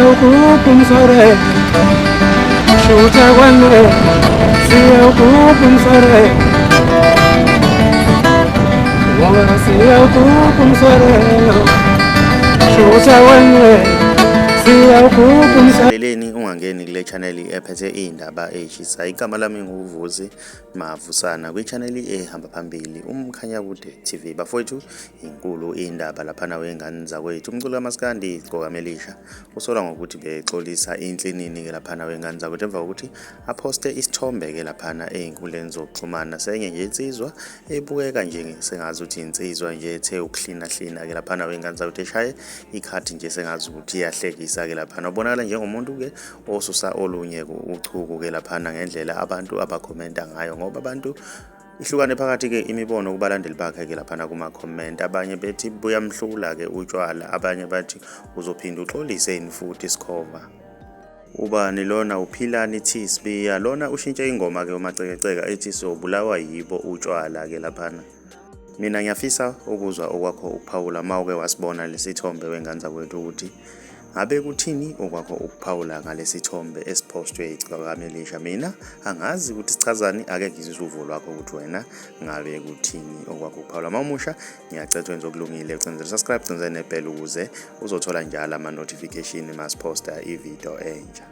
siyawukuphumsore shuta kwanwe siyawukuphumsore wona siyawukuphumsore shuta kwanwe Leleni ungangeni kule channel ephethe indaba eshisa. Igama lami nguvuzi Mavusana kwi-channel ehamba phambili umkhanyakude TV. Bafowethu inkulu indaba laphana wengane zakwethu. Umculo kaMaskandi igcokama Elisha usolwa ngokuthi bexolisa inhlinini ke laphana wengane zakwethu emva kokuthi aposte isithombe ke laphana einkundleni zokuxhumana. Senye nje insizwa ebukeka nje sengazi ukuthi insizwa nje ethe ukuhlina ke laphana wengane zakwethu eshaye ikhathi nje sengazi ukuthi iyahlekisa ke laphana. Ubonakala njengomuntu ke osusa olunye uchuku ke laphana ngendlela abantu abakhomenta ngayo, ngoba abantu ihlukane phakathi ke imibono kubalandeli bakhe ke laphana kuma comment. Abanye bethi buyamhlula ke utshwala, abanye bathi uzophinda uxolise ini futhi isikhova. Ubani lona uphilani Thisbiya lona ushintshe ingoma ke umacekeceka ethi sobulawa yibo utshwala ke laphana. Mina ngiyafisa ukuzwa okwakho ukuphawula mawuke wasibona lesithombe wengane zakwethu ukuthi ngabe kuthini okwakho ukuphawula ngalesi thombe esipostwe igcokama Elisha. Mina angazi ukuthi sichazani, ake ngizwe uvo lwakho ukuthi wena ngabe kuthini okwakho ukuphawula. Mamusha ngiyacela wenze okulungile, ucenze subscribe, ucenze nebell ukuze uzothola njalo ama notification masiposta ivideo entsha.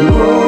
Oh